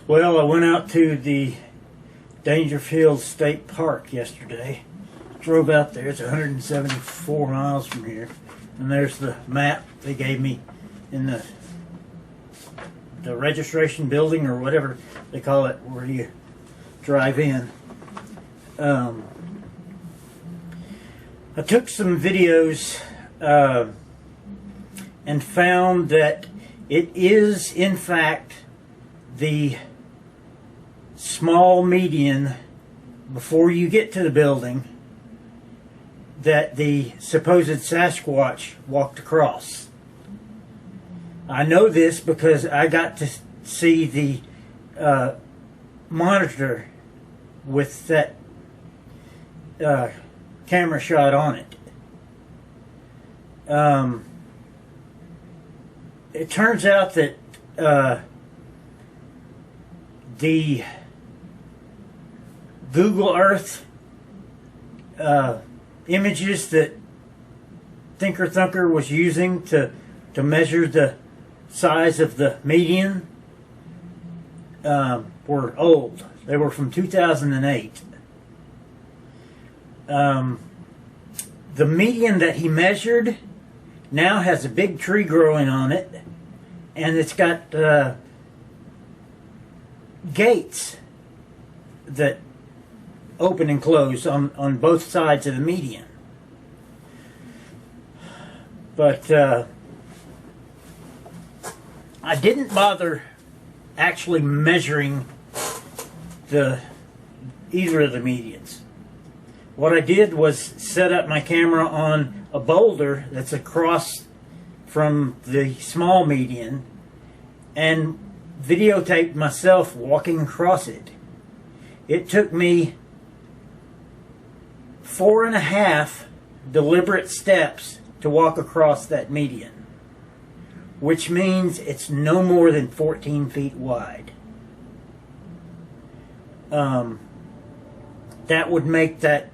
Well, I went out to the Daingerfield State Park yesterday. Drove out there. It's 174 miles from here. And there's the map they gave me in the registration building, or whatever they call it, where you drive in. I took some videos and found that it is, in fact, the small median before you get to the building that the supposed Sasquatch walked across. I know this because I got to see the monitor with that camera shot on it. It turns out that the Google Earth images that ThinkerThunker was using to measure the size of the median were old. They were from 2008. The median that he measured now has a big tree growing on it, and it's got gates that open and close on both sides of the median. But I didn't bother actually measuring either of the medians. What I did was set up my camera on a boulder that's across from the small median and videotaped myself walking across it. It took me 4.5 deliberate steps to walk across that median, which means it's no more than 14 feet wide. That would make that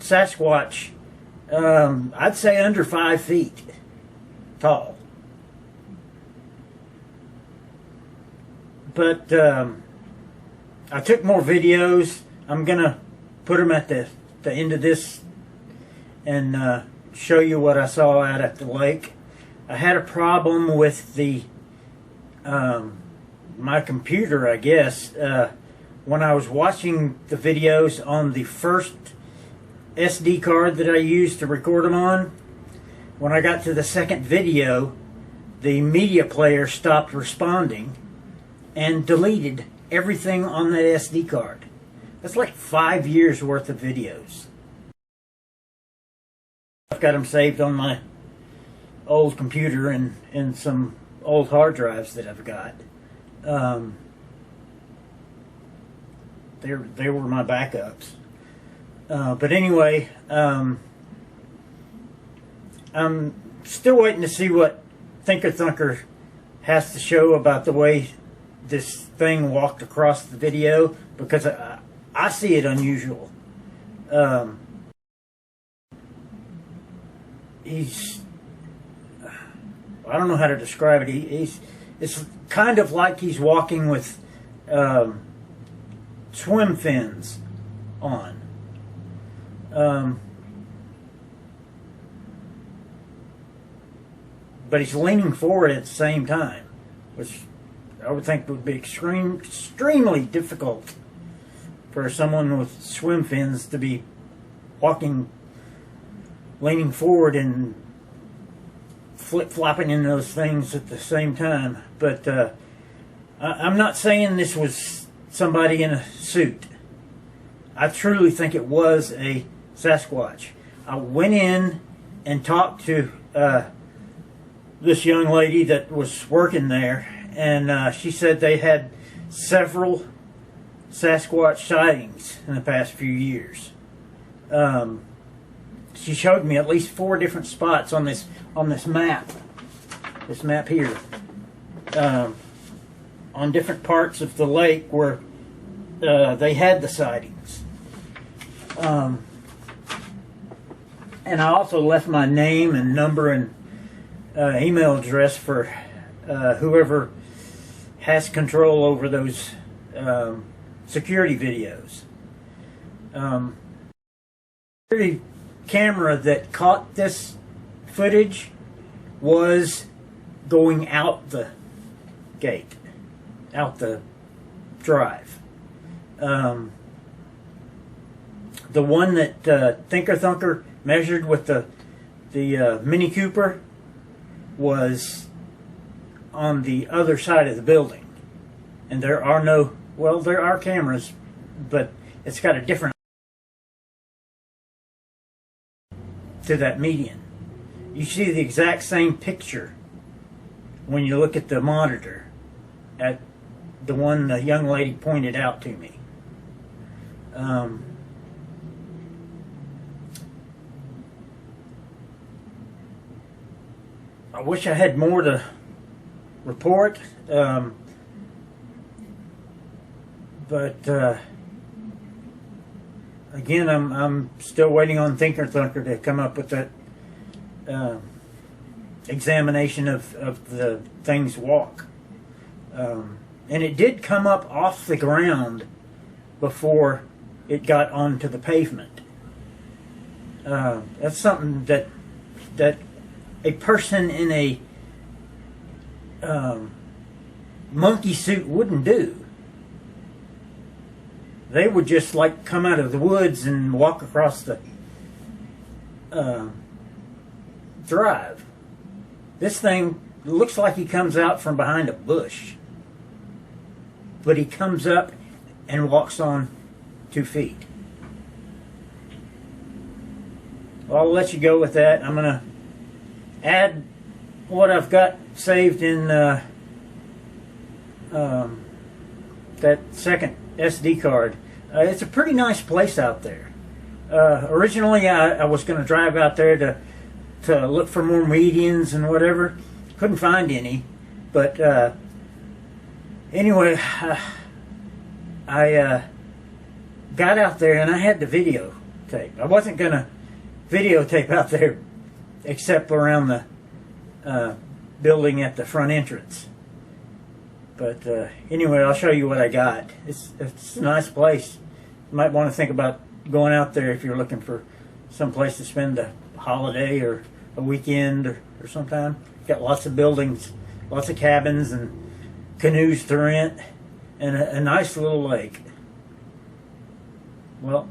Sasquatch, I'd say, under 5 feet tall. But I took more videos. I'm gonna put them at the end of this and show you what I saw out at the lake. I had a problem with the my computer, I guess, when I was watching the videos on the first SD card that I used to record them on. When I got to the second video, the media player stopped responding and deleted everything on that SD card. That's like 5 years worth of videos. I've got them saved on my old computer and some old hard drives that I've got. They were my backups. But anyway, I'm still waiting to see what ThinkerThunker has to show about the way this thing walked across the video, because I see it unusual. I don't know how to describe it. It's kind of like he's walking with swim fins on. But he's leaning forward at the same time, which I would think would be extremely difficult for someone with swim fins to be walking, leaning forward and flip-flopping in those things at the same time. But I'm not saying this was somebody in a suit. I truly think it was a Sasquatch. I went in and talked to this young lady that was working there, and she said they had several Sasquatch sightings in the past few years. She showed me at least 4 different spots on this map. This map here, on different parts of the lake where they had the sightings. And I also left my name and number and email address for whoever has control over those security videos. The camera that caught this footage was going out the gate, out the drive. The one that ThinkerThunker measured with the Mini Cooper was on the other side of the building, and there are no, well, there are cameras, but it's got a different to that median. You see the exact same picture when you look at the monitor at the one the young lady pointed out to me. I wish I had more to report, but again, I'm still waiting on ThinkerThunker to come up with that examination of the thing's walk. And it did come up off the ground before it got onto the pavement. That's something that a person in a monkey suit wouldn't do. They would just like come out of the woods and walk across the drive. This thing looks like he comes out from behind a bush, but he comes up and walks on 2 feet. Well, I'll let you go with that. I'm going to add what I've got saved in that second SD card. It's a pretty nice place out there. Originally, I was going to drive out there to look for more medians and whatever. Couldn't find any, but anyway, I got out there and I had the videotape. I wasn't going to videotape out there except around the building at the front entrance. But anyway, I'll show you what I got. It's a nice place. You might want to think about going out there if you're looking for some place to spend a holiday or a weekend or sometime. Got lots of buildings, lots of cabins and canoes to rent, and a nice little lake. Well,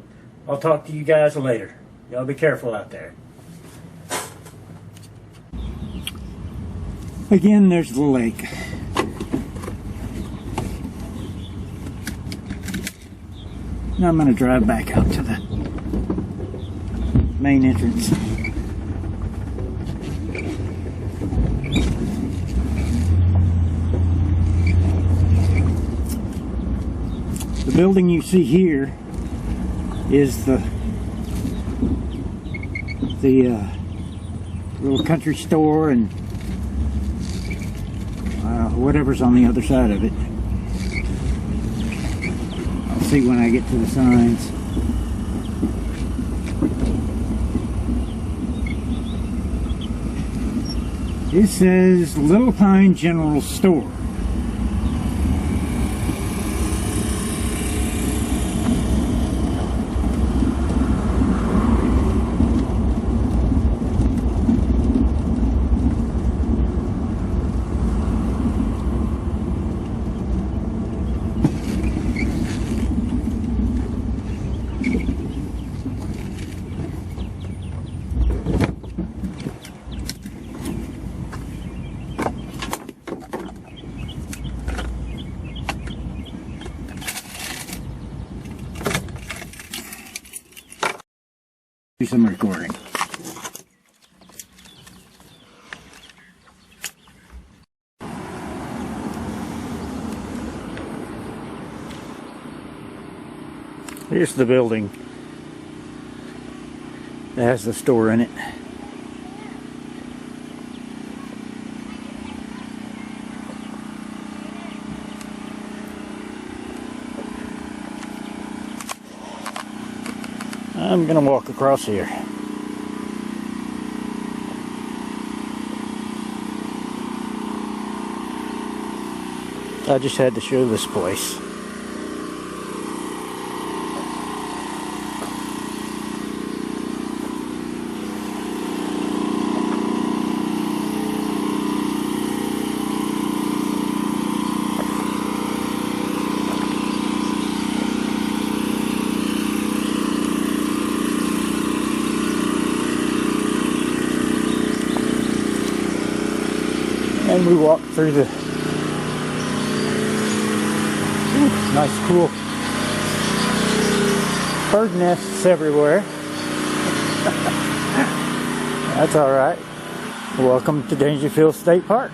I'll talk to you guys later. Y'all be careful out there. Again, there's the lake. Now I'm going to drive back out to the main entrance. The building you see here is the little country store and whatever's on the other side of it. I'll see when I get to the signs. It says Little Pine General Store. Do some recording. Here's the building that has the store in it. I'm going to walk across here. I just had to show this place. And we walked through the nice cool bird nests everywhere. That's alright. Welcome to Daingerfield State Park.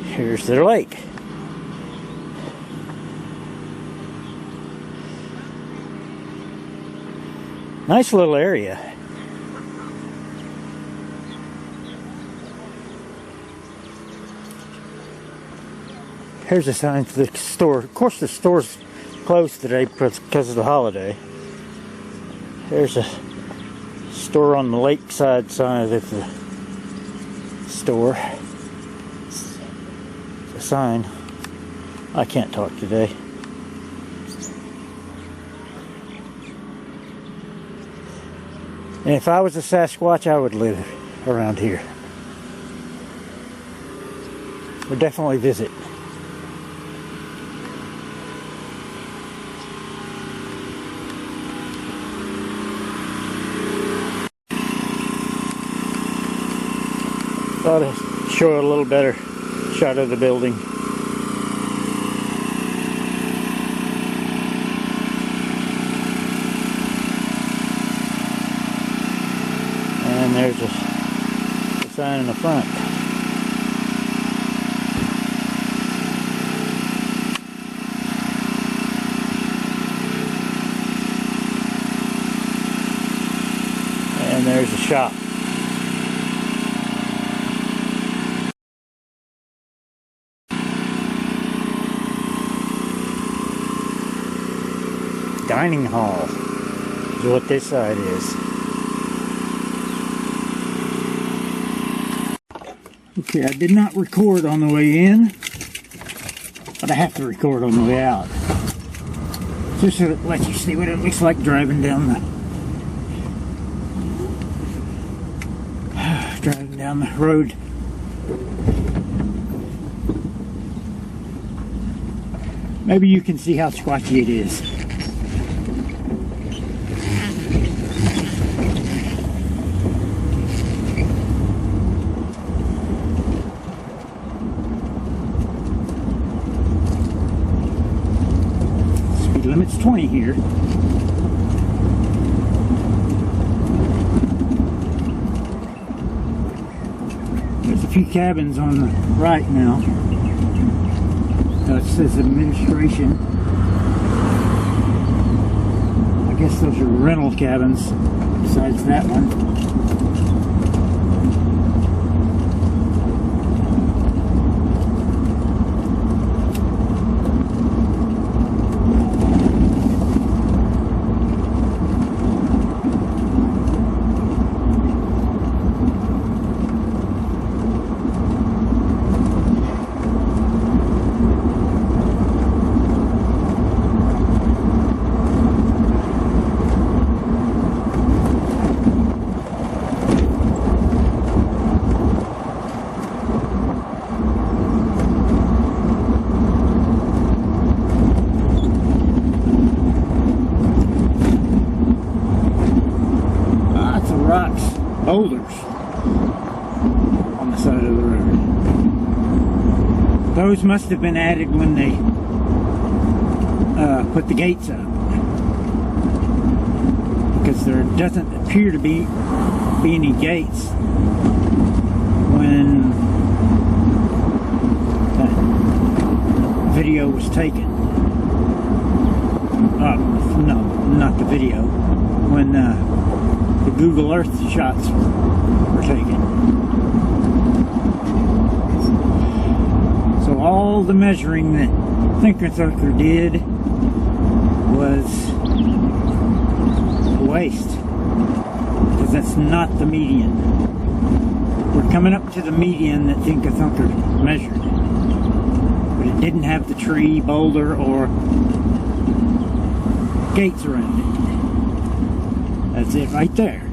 Here's their lake. Nice little area. Here's a sign for the store. Of course the store's closed today because of the holiday. There's a store on the lakeside side of the store. It's a sign. I can't talk today. And if I was a Sasquatch, I would live around here. Would definitely visit. Thought I'd show a little better shot of the building. And there's a sign in the front. And there's a shop. Dining hall is what this side is. Okay, I did not record on the way in, but I have to record on the way out. Just to let you see what it looks like driving down the road. Maybe you can see how squatchy it is. Limit's 20 here. There's a few cabins on the right now. It says administration. I guess those are rental cabins besides that one. Boulders on the side of the road. Those must have been added when they put the gates up, because there doesn't appear to be any gates when that video was taken. No, not the video. When the Google Earth shots were taken. So all the measuring that ThinkerThunker did was a waste, because that's not the median. We're coming up to the median that ThinkerThunker measured. But it didn't have the tree, boulder, or gates around it. That's it right there.